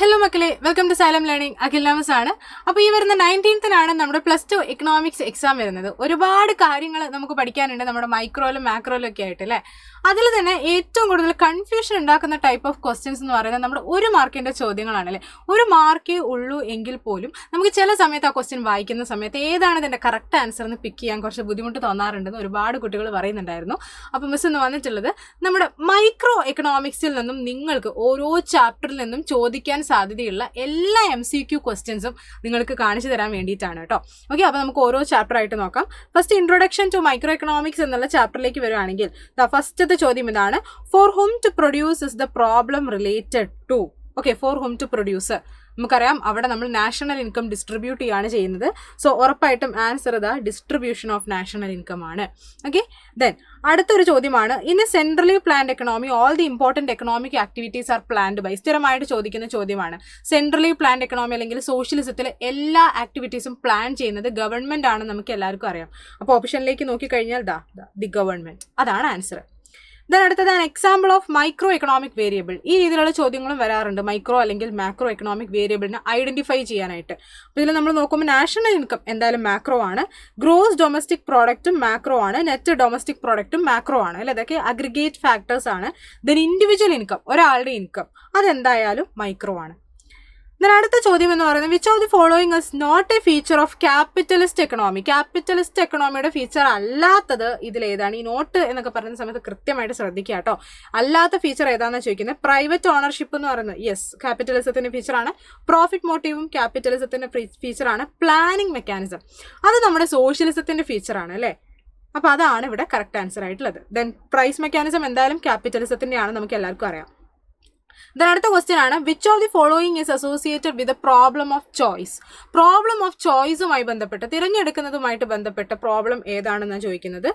Hello മക്കളെ, welcome to Xylem learning. Akhil Namas ആണ്. അപ്പോൾ ഈ വരുന്ന 19th നമ്മുടെ +2 എക്കണോമിക്സ് എക്സാം വരുന്നത്. ഒരുപാട് കാര്യങ്ങൾ നമുക്ക് പഠിക്കാനുണ്ട് നമ്മുടെ മൈക്രോയിലും മാക്രോയിലും ഒക്കെ ആയിട്ട് അല്ലേ. അതിൽ തന്നെ ഏറ്റവും കൂടുതൽ കൺഫ്യൂഷൻ ഉണ്ടാക്കുന്ന ടൈപ്പ് ഓഫ് ക്വസ്റ്റ്യൻസ് എന്ന് പറയുന്നത് നമ്മുടെ 1 മാർക്കിൻ്റെ ചോദ്യങ്ങളാണ് അല്ലേ. 1 മാർക്കേ ഉള്ളൂ എങ്കിൽ പോലും നമുക്ക് ചില സമയത്ത് ആ ക്വസ്റ്റ്യൻ വായിക്കുന്ന സമയത്ത് ഏതാണ് ഇതിൻ്റെ കറക്റ്റ് ആൻസർ എന്ന് പിക്ക് ചെയ്യാൻ കുറച്ച് ബുദ്ധിമുട്ട് തോന്നാറുണ്ടെന്ന് ഒരുപാട് കുട്ടികൾ പറയുന്നുണ്ടായിരുന്നു. അപ്പോൾ മിസ് ഇന്ന് വന്നിട്ടുള്ളത് നമ്മുടെ മൈക്രോ എക്കണോമിക്സിൽ നിന്നും നിങ്ങൾക്ക് ഓരോ ചാപ്റ്ററിൽ നിന്നും ചോദിക്കാൻ സാധ്യതയുള്ള എല്ലാ MCQ ക്വസ്റ്റ്യൻസും നിങ്ങൾക്ക് കാണിച്ചു തരാൻ വേണ്ടിയിട്ടാണ് കേട്ടോ. ഓക്കെ, അപ്പോൾ നമുക്ക് ഓരോ ചാപ്റ്റർ ആയിട്ട് നോക്കാം. First introduction to microeconomics എന്നുള്ള ചാപ്റ്ററിലേക്ക് വരുവാണെങ്കിൽ ഫസ്റ്റത്തെ ചോദ്യം ഇതാണ്: for whom to produce is the problem related to. Okay, for whom to produce നമുക്കറിയാം, അവിടെ നമ്മൾ നാഷണൽ ഇൻകം ഡിസ്ട്രിബ്യൂട്ട് ചെയ്യുകയാണ് ചെയ്യുന്നത്. സോ ഉറപ്പായിട്ടും ആൻസർ ഇതാ ഡിസ്ട്രിബ്യൂഷൻ ഓഫ് നാഷണൽ ഇൻകം ആണ്. ഓക്കെ, ദെൻ അടുത്തൊരു ചോദ്യമാണ്: in a centrally planned economy all the important economic activities are planned by. സ്ഥിരമായിട്ട് ചോദിക്കുന്ന ചോദ്യമാണ്. സെൻട്രലി പ്ലാൻഡ് എക്കണോമി അല്ലെങ്കിൽ സോഷ്യലിസത്തിൽ എല്ലാ ആക്ടിവിറ്റീസും പ്ലാൻ ചെയ്യുന്നത് ഗവൺമെൻറ് ആണ്, നമുക്ക് എല്ലാവർക്കും അറിയാം. അപ്പോൾ ഓപ്ഷനിലേക്ക് നോക്കിക്കഴിഞ്ഞാൽ ദി ഗവൺമെൻറ്, അതാണ് ആൻസർ. ദെൻ അടുത്തതാണ് example of micro economic variable. ഈ രീതിയിലുള്ള ചോദ്യങ്ങളും വരാറുണ്ട്, മൈക്രോ അല്ലെങ്കിൽ മാക്രോ എക്കണോമിക് വേരിയബിളിനെ ഐഡന്റിഫൈ ചെയ്യാനായിട്ട്. അപ്പോൾ ഇതിൽ നമ്മൾ നോക്കുമ്പോൾ നാഷണൽ ഇൻകം എന്തായാലും മാക്രോ ആണ്, ഗ്രോസ് ഡൊമസ്റ്റിക് പ്രോഡക്റ്റും മാക്രോ ആണ്, നെറ്റ് ഡൊമസ്റ്റിക് പ്രോഡക്റ്റും മാക്രോ ആണ് അല്ലെ. ഇതൊക്കെ അഗ്രിഗേറ്റ് ഫാക്ടേഴ്സ് ആണ്. ദെൻ ഇൻഡിവിജ്വൽ ഇൻകം, ഒരാളുടെ ഇൻകം, അതെന്തായാലും മൈക്രോ ആണ്. അടുത്ത ചോദ്യം എന്ന് പറയുന്നത്: which of the following is not a feature of capitalist economy. Capitalist എക്കണോമിയുടെ ഫീച്ചർ അല്ലാത്തത് ഇതിലേതാണ്? ഈ നോട്ട് എന്നൊക്കെ പറയുന്ന സമയത്ത് കൃത്യമായിട്ട് ശ്രദ്ധിക്കുക കേട്ടോ. അല്ലാത്ത ഫീച്ചർ ഏതാണെന്ന് ചോദിക്കുന്നത്. പ്രൈവറ്റ് ഓണർഷിപ്പ് എന്ന് പറയുന്നത് യെസ് ക്യാപിറ്റലിസത്തിന്റെ ഫീച്ചറാണ്. പ്രോഫിറ്റ് മോട്ടീവും ക്യാപിറ്റലിസത്തിന്റെ ഫീച്ചറാണ്. പ്ലാനിങ് മെക്കാനിസം അത് നമ്മുടെ സോഷ്യലിസത്തിന്റെ ഫീച്ചറാണ് അല്ലേ. അപ്പോൾ അതാണ് ഇവിടെ കറക്റ്റ് ആൻസർ ആയിട്ടുള്ളത്. ദെൻ പ്രൈസ് മെക്കാനിസം എന്തായാലും ക്യാപിറ്റലിസത്തിന്റെ ആണ്, നമുക്ക് എല്ലാവർക്കും അറിയാം. അടുത്ത ക്വസ്റ്റ്യൻ ആണ്: which of the following is associated with problem of choice. Problem of ചോയ്സുമായി ബന്ധപ്പെട്ട്, തിരഞ്ഞെടുക്കുന്നതുമായിട്ട് ബന്ധപ്പെട്ട പ്രോബ്ലം ഏതാണെന്നാണ് ചോദിക്കുന്നത്.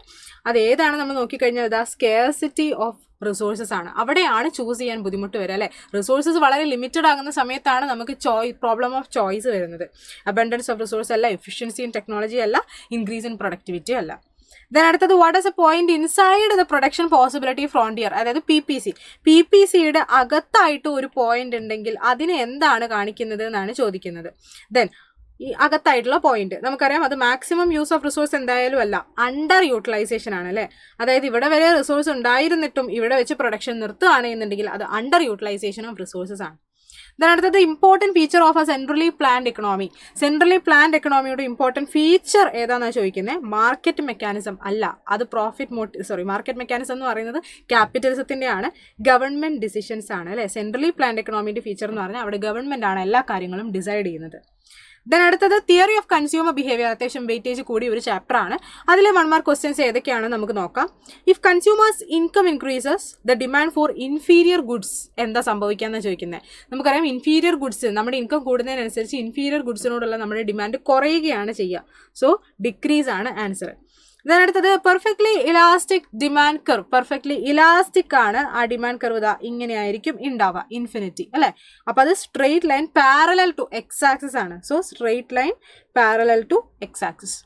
അത് ഏതാണ് നമ്മൾ നോക്കിക്കഴിഞ്ഞാൽ സ്കേഴ്സിറ്റി ഓഫ് റിസോഴ്സസ് ആണ്. അവിടെയാണ് ചൂസ് ചെയ്യാൻ ബുദ്ധിമുട്ട് വരിക അല്ലേ. റിസോഴ്സസ് വളരെ ലിമിറ്റഡ് ആകുന്ന സമയത്താണ് നമുക്ക് പ്രോബ്ലം ഓഫ് ചോയ്സ് വരുന്നത്. അബണ്ടൻസ് ഓഫ് റിസോഴ്സ് അല്ല, എഫിഷ്യൻസി ഇൻ ടെക്നോളജി അല്ല, ഇൻക്രീസ് ഇൻ പ്രൊഡക്ടിവിറ്റി അല്ല. ദെൻ അടുത്തത്: what is A point inside the production possibility frontier. അതായത് PPCയുടെ അകത്തായിട്ട് ഒരു പോയിന്റ് ഉണ്ടെങ്കിൽ അതിനെ എന്താണ് കാണിക്കുന്നത് എന്നാണ് ചോദിക്കുന്നത്. ദെൻ ഈ അകത്തായിട്ടുള്ള പോയിന്റ് നമുക്കറിയാം, അത് മാക്സിമം യൂസ് ഓഫ് റിസോഴ്സ് എന്തായാലും അല്ല, അണ്ടർ യൂട്ടിലൈസേഷൻ ആണ് അല്ലേ. അതായത് ഇവിടെ വരെ റിസോഴ്സ് ഉണ്ടായിരുന്നിട്ടും ഇവിടെ വെച്ച് പ്രൊഡക്ഷൻ നിർത്തുകയാണ് എന്നുണ്ടെങ്കിൽ അത് അണ്ടർ യൂട്ടിലൈസേഷൻ ഓഫ് റിസോഴ്സസ് ആണ്. അടുത്തത് important feature of a centrally planned economy. Centrally planned എക്കണോമിയുടെ ഇമ്പോർട്ടൻറ്റ് ഫീച്ചർ ഏതാണെന്നാണ് ചോദിക്കുന്നത്. മാർക്കറ്റ് മെക്കാനിസം അല്ല, അത് മാർക്കറ്റ് മെക്കാനിസം എന്ന് പറയുന്നത് ക്യാപിറ്റലിസത്തിൻ്റെ ആണ്. ഗവൺമെൻറ് ഡിസിഷൻസ് ആണ് അല്ലേ. സെൻട്രലി പ്ലാൻഡ് എക്കണോമിയുടെ ഫീച്ചർ എന്ന് പറഞ്ഞാൽ അവിടെ ഗവൺമെൻറ് ആണ് എല്ലാ കാര്യങ്ങളും ഡിസൈഡ് ചെയ്യുന്നത്. അടുത്തത് തിയറി ഓഫ് കൺസ്യൂമർ ബിഹേവിയർ. അത്യാവശ്യം വെയിറ്റേജ് കൂടിയ ഒരു ചാപ്റ്റർ ആണ്. അതിലെ 1 മാർക്ക് ക്വസ്റ്റ്യൻസ് ഏതൊക്കെയാണെന്ന് നമുക്ക് നോക്കാം. If consumers income increases the demand for inferior goods എന്താ സംഭവിക്കാമെന്ന് ചോദിക്കുന്നത്. നമുക്കറിയാം ഇൻഫീരിയർ ഗുഡ്സ്, നമ്മുടെ ഇൻകം കൂടുന്നതിനനുസരിച്ച് ഇൻഫീരിയർ ഗുഡ്സിനോടുള്ള നമ്മുടെ ഡിമാൻഡ് കുറയുകയാണ് ചെയ്യുക. സോ ഡിക്രീസ് ആണ് ആൻസർ. അടുത്തത് perfectly elastic demand curve. Perfectly elastic ആണ് ആ ഡിമാൻഡ് കർവ്. ഇതാ ഇങ്ങനെയായിരിക്കും ഉണ്ടാവുക, ഇൻഫിനിറ്റി അല്ലേ. അപ്പോൾ അത് straight line parallel to X axis ആണ്. So straight line parallel to X axis.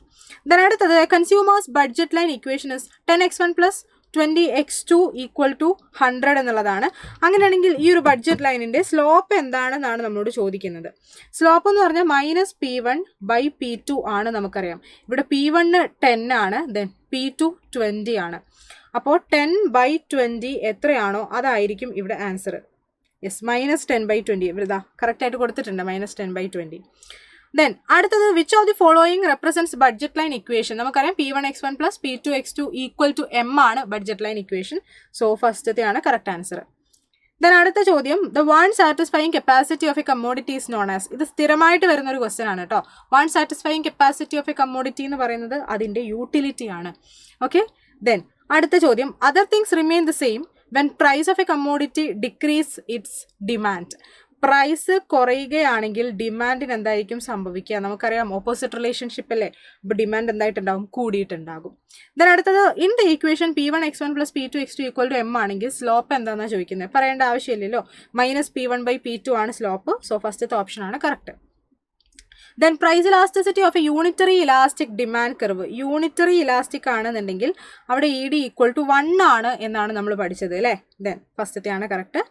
അടുത്തത് consumers budget line equation is 10x1 + 20x2 = 100 എന്നുള്ളതാണ്. അങ്ങനെയാണെങ്കിൽ ഈ ഒരു ബഡ്ജറ്റ് ലൈനിൻ്റെ സ്ലോപ്പ് എന്താണെന്നാണ് നമ്മളോട് ചോദിക്കുന്നത്. സ്ലോപ്പ് എന്ന് പറഞ്ഞാൽ -P1/P2 ആണ് നമുക്കറിയാം. ഇവിടെ P1 10 ആണ്, ദെൻ P2 20 ആണ്. അപ്പോൾ 10/20 എത്രയാണോ അതായിരിക്കും ഇവിടെ ആൻസർ. യെസ്, -10/20 ഇവിടെ കറക്റ്റായിട്ട് കൊടുത്തിട്ടുണ്ട്, -10/20. ദെൻ അടുത്തത്: which of the following represents budget line equation. നമുക്കറിയാം P1x1 + P2x2 = M ആണ് ബഡ്ജറ്റ് ലൈൻ ഇക്വേഷൻ. സോ ഫസ്റ്റത്തെയാണ് കറക്റ്റ് ആൻസർ. ദെൻ അടുത്ത ചോദ്യം: the one satisfying capacity of a commodity is known as. ഇത് സ്ഥിരമായിട്ട് വരുന്ന ഒരു ക്വസ്റ്റ്യൻ ആണ് കേട്ടോ. One satisfying capacity of a commodity എന്ന് പറയുന്നത് അതിൻ്റെ യൂട്ടിലിറ്റി ആണ്. ഓക്കെ, ദെൻ അടുത്ത ചോദ്യം: other things remain the same when price of a commodity decrease its demand. Price കുറയുകയാണെങ്കിൽ ഡിമാൻഡിന് എന്തായിരിക്കും സംഭവിക്കുക? നമുക്കറിയാം ഓപ്പോസിറ്റ് റിലേഷൻഷിപ്പ് അല്ലേ. അപ്പോൾ ഡിമാൻഡ് എന്തായിട്ടുണ്ടാകും? കൂടിയിട്ടുണ്ടാകും. അടുത്തത്: in the equation P1x1 + P2x2 = M ആണെങ്കിൽ സ്ലോപ്പ് എന്താണെന്നാണ് ചോദിക്കുന്നത്. പറയേണ്ട ആവശ്യമില്ലല്ലോ, -P1/P2 ആണ് സ്ലോപ്പ്. സോ ഫസ്റ്റത്തെ ഓപ്ഷൻ ആണ് correct. Then price elasticity of a unitary elastic demand curve. Unitary elastic ആണെന്നുണ്ടെങ്കിൽ അവിടെ ED = 1 ആണ് എന്നാണ് നമ്മൾ പഠിച്ചത് അല്ലേ. ദെൻ ഫസ്റ്റത്തെ ആണ് correct.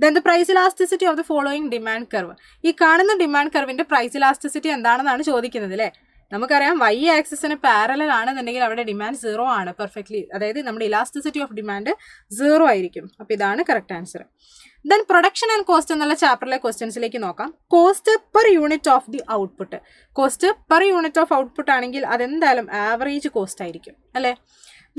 Then the price elasticity of the following demand curve. ഈ കാണുന്ന ഡിമാൻഡ് കർവിൻ്റെ പ്രൈസ് ഇലാസ്റ്റിസിറ്റി എന്താണെന്നാണ് ചോദിക്കുന്നത് അല്ലേ. നമുക്കറിയാം y ആക്സിസിന് പാരലൽ ആണെന്നുണ്ടെങ്കിൽ അവിടെ ഡിമാൻഡ് 0 ആണ് പെർഫെക്റ്റ്ലി, അതായത് നമ്മുടെ ഇലാസ്റ്റിസിറ്റി ഓഫ് ഡിമാൻഡ് 0 ആയിരിക്കും. അപ്പോൾ ഇതാണ് correct answer. Then production and cost എന്നുള്ള ചാപ്റ്ററിലെ ക്വസ്റ്റ്യൻസിലേക്ക് നോക്കാം. Cost per unit of the output. Cost per unit of output ആണെങ്കിൽ അതെന്തായാലും ആവറേജ് കോസ്റ്റ് ആയിരിക്കും അല്ലേ.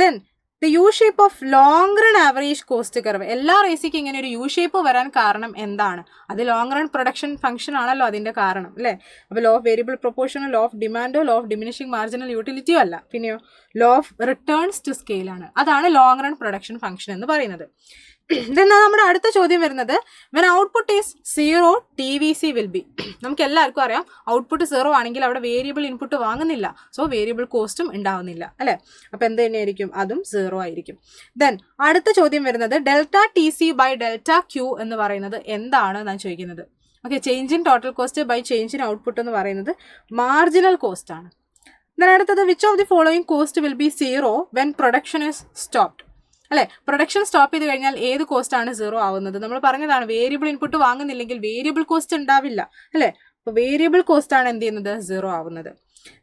Then the U shape of long run average cost curve. എല്ലാ റേസിക്കും ഇങ്ങനെ ഒരു യു ഷേപ്പ് വരാൻ കാരണം എന്താണ്? അത് ലോങ് റൺ പ്രൊഡക്ഷൻ ഫംഗ്ഷൻ ആണല്ലോ അതിൻ്റെ കാരണം അല്ലേ. അപ്പോൾ ലോ ഓഫ് വേരിയബിൾ പ്രൊപ്പോർഷനോ, ലോ ഓഫ് ഡിമാൻഡോ, ലോ ഓഫ് ഡിമിനിഷിംഗ് മാർജിനൽ യൂട്ടിലിറ്റിയോ അല്ല, പിന്നെയോ law of returns to scale ആണ്. അതാണ് ലോങ് റൺ പ്രൊഡക്ഷൻ ഫംഗ്ഷൻ എന്ന് പറയുന്നത്. ഇതെന്നാ നമ്മുടെ അടുത്ത ചോദ്യം വരുന്നത്, when output is 0 TVC will be. നമുക്ക് എല്ലാവർക്കും അറിയാം ഔട്ട്പുട്ട് 0 ആണെങ്കിൽ അവിടെ വേരിയബിൾ ഇൻപുട്ട് വാങ്ങുന്നില്ല, സോ വേരിയബിൾ കോസ്റ്റും ഉണ്ടാവുന്നില്ല അല്ലേ. അപ്പോൾ എന്ത് തന്നെയായിരിക്കും? അതും 0 ആയിരിക്കും. ദെൻ അടുത്ത ചോദ്യം വരുന്നത് ΔTC/ΔQ എന്ന് പറയുന്നത് എന്താണ് എന്നാണ് ചോദിക്കുന്നത്. Okay, change in total cost by change in output എന്ന് പറയുന്നത് മാർജിനൽ കോസ്റ്റ് ആണ്. ദെൻ അടുത്തത് which of the following cost will be 0 when production is stopped അല്ലേ. പ്രൊഡക്ഷൻ സ്റ്റോപ്പ് ചെയ്ത് കഴിഞ്ഞാൽ ഏത് കോസ്റ്റ് ആണ് 0 ആവുന്നത്? നമ്മൾ പറഞ്ഞതാണ് വേരിയബിൾ ഇൻപുട്ട് വാങ്ങുന്നില്ലെങ്കിൽ വേരിയബിൾ കോസ്റ്റ് ഉണ്ടാവില്ല അല്ലേ. അപ്പോൾ വേരിയബിൾ കോസ്റ്റ് ആണ് എന്ത് ചെയ്യുന്നത്? 0 ആവുന്നത്.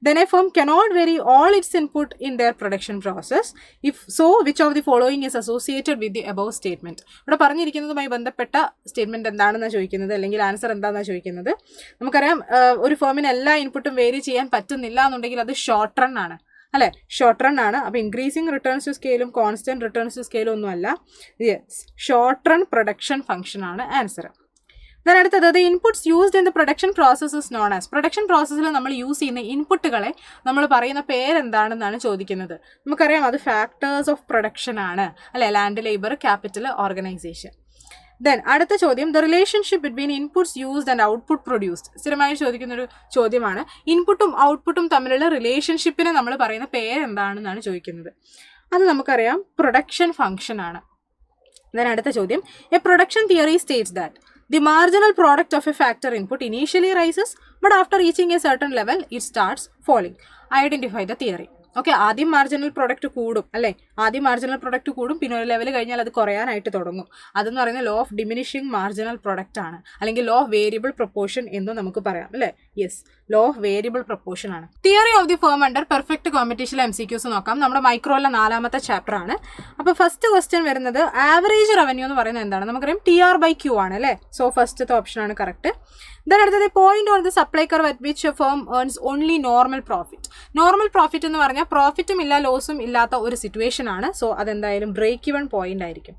Then a firm cannot vary all its input in their production process. If so, which of the following is associated with the above statement? ഇവിടെ പറഞ്ഞിരിക്കുന്നതുമായി ബന്ധപ്പെട്ട സ്റ്റേറ്റ്മെന്റ് എന്താണെന്നാണ് ചോദിക്കുന്നത്, അല്ലെങ്കിൽ ആൻസർ എന്താണെന്നാണ് ചോദിക്കുന്നത്. നമുക്കറിയാം ഒരു ഫേമിന് എല്ലാ ഇൻപുട്ടും വേരി ചെയ്യാൻ പറ്റുന്നില്ല എന്നുണ്ടെങ്കിൽ അത് ഷോർട്ട് റൺ ആണ് അല്ലേ. ഷോർട്ട് റൺ ആണ്. അപ്പോൾ ഇൻക്രീസിങ് റിട്ടേൺസ് ടു സ്കെയിലും കോൺസ്റ്റന്റ് റിട്ടേൺസ് ടു സ്കെയിലും ഒന്നും അല്ല. ഷോർട്ട് റൺ പ്രൊഡക്ഷൻ ഫംഗ്ഷൻ ആണ് ആൻസർ. ദെൻ അടുത്തത് the inputs used in the production process is known as. Production പ്രോസസ്സിൽ നമ്മൾ യൂസ് ചെയ്യുന്ന ഇൻപുട്ടുകളെ നമ്മൾ പറയുന്ന പേരെന്താണെന്നാണ് ചോദിക്കുന്നത്. നമുക്കറിയാം അത് ഫാക്ടേഴ്സ് ഓഫ് പ്രൊഡക്ഷൻ ആണ് അല്ലേ. Land, labour, capital, organisation. Then അടുത്ത ചോദ്യം the relationship between inputs used and output produced. സ്ഥിരമായി ചോദിക്കുന്നൊരു ചോദ്യമാണ്. ഇൻപുട്ടും ഔട്ട്പുട്ടും തമ്മിലുള്ള റിലേഷൻഷിപ്പിനെ നമ്മൾ പറയുന്ന പേരെന്താണെന്നാണ് ചോദിക്കുന്നത്. അത് നമുക്കറിയാം പ്രൊഡക്ഷൻ ഫംഗ്ഷൻ ആണ്. ദെൻ അടുത്ത ചോദ്യം A production theory States that the marginal product of a factor input initially rises, but after reaching a certain level, it starts falling. Identify the theory. Okay, ആദ്യം മാർജിനൽ പ്രൊഡക്റ്റ് കൂടും അല്ലേ. ആദ്യം marginal product കൂടും, പിന്നെ ഒരു level കഴിഞ്ഞാൽ അത് കുറയാനായിട്ട് തുടങ്ങും. അതെന്ന് പറയുന്നത് law of diminishing marginal product ആണ്, അല്ലെങ്കിൽ ലോ ഓഫ് വേരിയബിൾ പ്രൊപ്പോർഷൻ എന്നും നമുക്ക് പറയാം അല്ലേ. Yes, law of variable proportion ആണ്. Theory of the firm under perfect കോമ്പറ്റീഷനിലെ MCQs നോക്കാം. നമ്മുടെ മൈക്രോയിലെ 4ാമത്തെ ചാപ്റ്റർ ആണ്. അപ്പോൾ ഫസ്റ്റ് ക്വസ്റ്റ്യൻ വരുന്നത് ആവറേജ് റവന്യൂ എന്ന് പറയുന്നത് എന്താണ്? നമുക്കറിയാം TR/Q ആണ് അല്ലേ. സോ ഫസ്റ്റത്തെ ഓപ്ഷൻ ആണ് കറക്റ്റ്. ദെൻ അടുത്തത് point on the supply curve at which firm earns only normal profit. Normal profit എന്ന് പറഞ്ഞാൽ പ്രോഫിറ്റും ഇല്ല ലോസും ഇല്ലാത്ത ഒരു സിറ്റുവേഷൻ ആണ്. സോ അതെന്തായാലും ബ്രേക്ക് ഇവൺ പോയിന്റ് ആയിരിക്കും.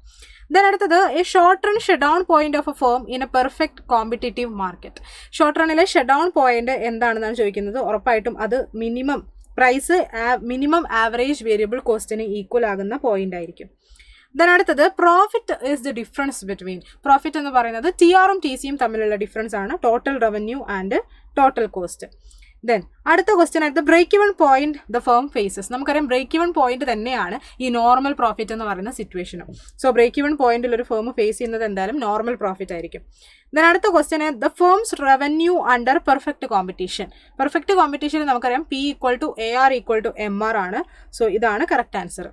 ദെൻ അടുത്തത് a short run shut down point of a firm in a perfect competitive market. Short റണ്ണിലെ ഷട്ട് ഡൗൺ പോയിന്റ് എന്താണെന്നാണ് ചോദിക്കുന്നത്. ഉറപ്പായിട്ടും അത് minimum price minimum average variable കോസ്റ്റിന് ഈക്വൽ ആകുന്ന പോയിന്റ് ആയിരിക്കും. ദെൻ അടുത്തത് profit is the difference between. Profit എന്ന് പറയുന്നത് TR-ഉം TC-യും തമ്മിലുള്ള ഡിഫറൻസ് ആണ്, total revenue and total cost. Then അടുത്ത ക്വസ്റ്റ്യൻ ആയിട്ട് break even point the firm faces. നമുക്കറിയാം ബ്രേക്ക് ഇവൺ പോയിന്റ് തന്നെയാണ് ഈ നോർമൽ പ്രോഫിറ്റ് എന്ന് പറയുന്ന സിറ്റുവേഷനും. സോ ബ്രേക്ക് ഇവൺ പോയിന്റിൽ ഒരു ഫേം ഫേസ് ചെയ്യുന്നത് എന്തായാലും നോർമൽ പ്രോഫിറ്റ് ആയിരിക്കും. ദെൻ അടുത്ത question the firms revenue under perfect competition. Perfect കോമ്പറ്റീഷനിൽ നമുക്കറിയാം P = AR = MR ആണ്. സോ ഇതാണ് കറക്റ്റ് ആൻസർ.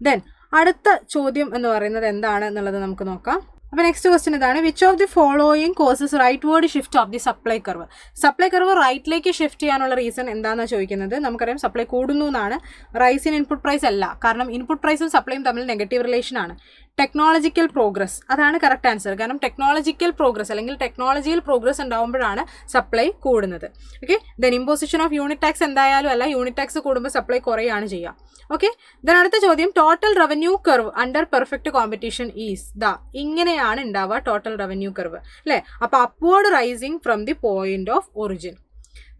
ദെൻ അടുത്ത ചോദ്യം എന്ന് പറയുന്നത് എന്താണ് എന്നുള്ളത് നമുക്ക് നോക്കാം. അപ്പോൾ നെക്സ്റ്റ് ക്വസ്റ്റ്യൻ ഇതാണ് which of the following causes rightward shift of the supply curve. Supply curve റൈറ്റിലേക്ക് ഷിഫ്റ്റ് ചെയ്യാനുള്ള റീസൺ എന്താണെന്നാണ് ചോദിക്കുന്നത്. നമുക്കറിയാം സപ്ലൈ കൂടുന്നു എന്നാണ്, റൈസ് ഇൻ ഇൻപുട്ട് പ്രൈസ് അല്ല. കാരണം ഇൻപുട്ട് പ്രൈസും സപ്ലൈയും തമ്മിൽ നെഗറ്റീവ് റിലേഷൻ ആണ്. ടെക്നോളജിക്കൽ പ്രോഗ്രസ് അതാണ് കറക്റ്റ് ആൻസർ. കാരണം ടെക്നോളജിക്കൽ പ്രോഗ്രസ് അല്ലെങ്കിൽ ടെക്നോളജിയിൽ പ്രോഗ്രസ് ഉണ്ടാകുമ്പോഴാണ് സപ്ലൈ കൂടുന്നത്. Okay, then imposition of unit tax എന്തായാലും അല്ല, യൂണിറ്റ് ടാക്സ് കൂടുമ്പോൾ സപ്ലൈ കുറയാണ് ചെയ്യുക. ഓക്കെ, ദെൻ അടുത്ത ചോദ്യം total revenue curve under perfect competition is the. ഇങ്ങനെയാണ് ഉണ്ടാവുക ടോട്ടൽ റവന്യൂ കർവ് അല്ലേ. അപ്പോൾ upward rising from the point of origin.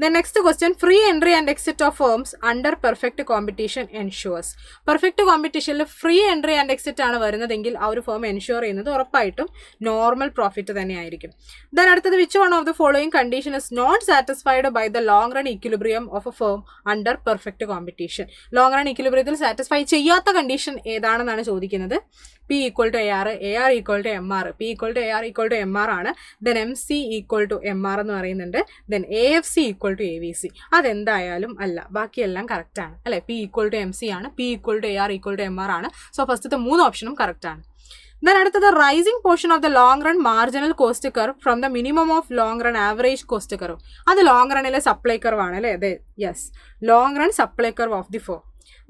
Then next question, free entry and exit of firms under perfect competition ensures. Perfect competition free entry and exit ആണ് വരുന്നതെങ്കിൽ ആ ഒരു firm ensure ചെയ്യുന്നത് ഉറപ്പായിട്ടും normal profit തന്നെയായിരിക്കും. Then അടുത്തത്, which one of the following condition is not satisfied by the long run equilibrium of a firm under perfect competition? Long run ഇക്വിലിബ്രിയത്തിൽ satisfy ചെയ്യാത്ത കണ്ടീഷൻ ഏതാണെന്നാണ് ചോദിക്കുന്നത്. P equal to AR, AR equal to MR, P equal to AR equal to MR ആണ്. Then MC equal to MR എന്ന് പറയുന്നുണ്ട്. Then AFC equal to AVC. അതെന്തായാലും അല്ല, ബാക്കിയെല്ലാം കറക്റ്റ് ആണ് അല്ലെ. P equal to MC ആണ്, P equal to AR equal to MR ആണ്. സോ ഫസ്റ്റത്തെ 3 ഓപ്ഷനും കറക്റ്റ് ആണ്. Then അടുത്തത്, rising portion of the long run marginal cost curve from the minimum of long run average cost curve. അത് long റണ്ണിലെ supply curve ആണ് അല്ലേ. അതെ, yes, long run supply curve of the firm.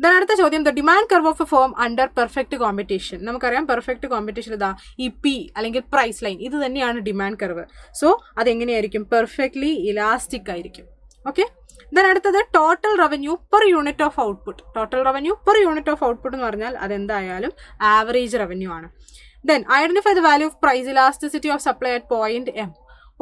Then അടുത്ത ചോദ്യം, the demand curve of a firm under perfect competition. നമുക്കറിയാം perfect competition ഇതാ ഈ P അല്ലെങ്കിൽ പ്രൈസ് ലൈൻ ഇത് തന്നെയാണ് ഡിമാൻഡ് കർവ്. സോ അതെങ്ങനെയായിരിക്കും? പെർഫെക്റ്റ്ലി ഇലാസ്റ്റിക് ആയിരിക്കും. ഓക്കെ. ദെൻ അടുത്തത്, total revenue per unit of output. Total revenue per unit of output എന്ന് പറഞ്ഞാൽ അതെന്തായാലും ആവറേജ് റവന്യൂ ആണ്. Then identify the value of price elasticity of supply at point M.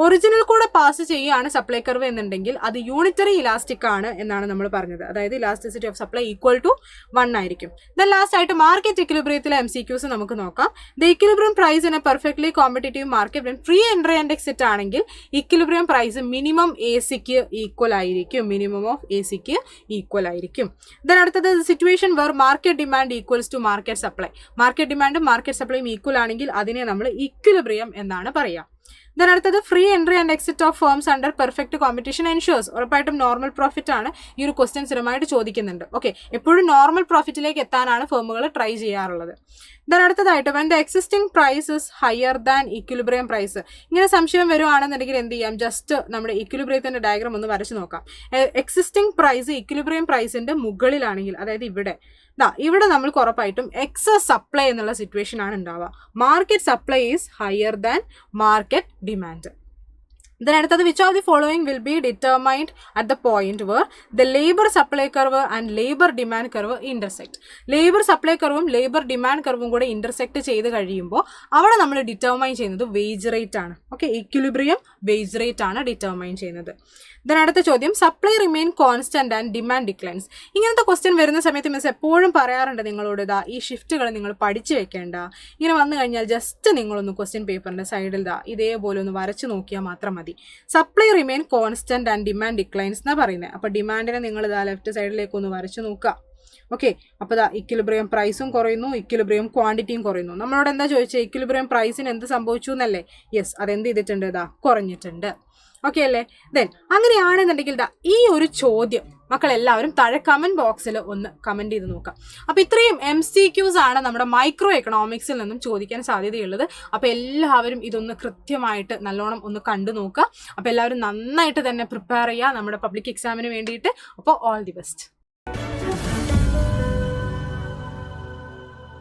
Original കൂടെ pass ചെയ്യുകയാണ് supply curve എന്നുണ്ടെങ്കിൽ അത് unitary elastic ആണ് എന്നാണ് നമ്മൾ പറഞ്ഞത്. അതായത് elasticity of supply equal to 1 ആയിരിക്കും. ദെൻ ലാസ്റ്റ് ആയിട്ട് മാർക്കറ്റ് ഇക്വിലിബ്രിയത്തിലെ MCQs നമുക്ക് നോക്കാം. The equilibrium price in a perfectly competitive market when free entry and exit ആണെങ്കിൽ ഇക്വിലിബ്രിയം പ്രൈസ് മിനിമം ACക്ക് ഈക്വൽ ആയിരിക്കും. മിനിമം ഓഫ് ACക്ക് ഈക്വൽ ആയിരിക്കും. ദെൻ അടുത്തത്, situation where market demand equals to market supply. Market ഡിമാൻഡും market സപ്ലൈയും equal ആണെങ്കിൽ അതിനെ നമ്മൾ ഇക്വിലിബ്രിയം എന്നാണ് പറയുക. ദെൻ അടുത്തത്, free entry and exit of firms under perfect competition ensures. ഉറപ്പായിട്ടും നോർമൽ പ്രോഫിറ്റ് ആണ്. ഈ ഒരു ക്വസ്റ്റ്യൻ സ്ഥിരമായിട്ട് ചോദിക്കുന്നുണ്ട്. ഓക്കെ, എപ്പോഴും നോർമൽ പ്രോഫിറ്റിലേക്ക് എത്താനാണ് ഫേമുകൾ ട്രൈ ചെയ്യാറുള്ളത്. ദെൻ അടുത്തതായിട്ട്, when the existing price is higher than equilibrium price. ഇങ്ങനെ സംശയം വരുവാണെന്നുണ്ടെങ്കിൽ എന്ത് ചെയ്യാം? ജസ്റ്റ് നമ്മുടെ ഇക്വിലിബ്രിയത്തിന്റെ ഡയഗ്രാം ഒന്ന് വരച്ച് നോക്കാം. എക്സിസ്റ്റിംഗ് പ്രൈസ് ഇക്വിലിബ്രിയം പ്രൈസിന്റെ മുകളിലാണെങ്കിൽ, അതായത് ഇവിടെ നമ്മൾക്ക് ഉറപ്പായിട്ടും എക്സസ് സപ്ലൈ എന്നുള്ള സിറ്റുവേഷൻ ആണ് ഉണ്ടാവുക. Market supply is higher than market demand. Then അടുത്തത്, which of the following will be determined at the point where the labor supply curve and labor demand curve intersect. Labour supply കർവും labour demand കർവും കൂടെ intersect ചെയ്ത് കഴിയുമ്പോൾ അവിടെ നമ്മൾ determine ചെയ്യുന്നത് wage rate ആണ്. ഓക്കെ, ഇക്വിലിബ്രിയം വേജ് റേറ്റ് ആണ് ഡിറ്റർമൈൻ ചെയ്യുന്നത്. ദെൻ അടുത്ത ചോദ്യം, supply remain constant and demand declines. ഇങ്ങനത്തെ ക്വസ്റ്റ്യൻ വരുന്ന സമയത്ത് മിസ് എപ്പോഴും പറയാറുണ്ട് നിങ്ങളോട്, ഈ ഷിഫ്റ്റുകൾ നിങ്ങൾ പഠിച്ചു വെക്കേണ്ട. ഇങ്ങനെ വന്നു കഴിഞ്ഞാൽ ജസ്റ്റ് നിങ്ങളൊന്ന് ക്വസ്റ്റ്യൻ പേപ്പറിന്റെ സൈഡിൽ ഇതേപോലെ ഒന്ന് വരച്ചു നോക്കിയാൽ മാത്രം മതി. Supply remain constant and demand declines എന്നാണ് പറയുന്നത്. അപ്പോൾ ഡിമാൻഡിനെ നിങ്ങൾ ലെഫ്റ്റ് സൈഡിലേക്ക് ഒന്ന് വരച്ചു നോക്കുക. ഓക്കെ, അപ്പോൾ ഇക്വിലിബ്രിയം പ്രൈസും കുറയുന്നു, ഇക്വിലിബ്രിയം ക്വാണ്ടിറ്റിയും കുറയുന്നു. നമ്മളോട് എന്താ ചോദിച്ചത്? ഇക്വിലിബ്രിയം പ്രൈസിന് എന്ത് സംഭവിച്ചു എന്നല്ലേ? യെസ്, അതെന്ത് ചെയ്തിട്ടുണ്ട്? കുറഞ്ഞിട്ടുണ്ട്. ഓക്കെ അല്ലേ? ദെൻ അങ്ങനെയാണെന്നുണ്ടെങ്കിൽ ഈ ഒരു ചോദ്യം മക്കളെല്ലാവരും താഴെ കമന്റ് ബോക്സിൽ ഒന്ന് കമന്റ് ചെയ്ത് നോക്കാം. അപ്പോൾ ഇത്രയും MCQs ആണ് നമ്മുടെ മൈക്രോ എക്കണോമിക്സിൽ നിന്നും ചോദിക്കാൻ സാധ്യതയുള്ളത്. അപ്പോൾ എല്ലാവരും ഇതൊന്ന് കൃത്യമായിട്ട് നല്ലോണം ഒന്ന് കണ്ടു നോക്കുക. അപ്പോൾ എല്ലാവരും നന്നായിട്ട് തന്നെ പ്രിപ്പയർ ചെയ്യുക നമ്മുടെ പബ്ലിക് എക്സാമിന് വേണ്ടിയിട്ട്. അപ്പോൾ ഓൾ ദി ബെസ്റ്റ്.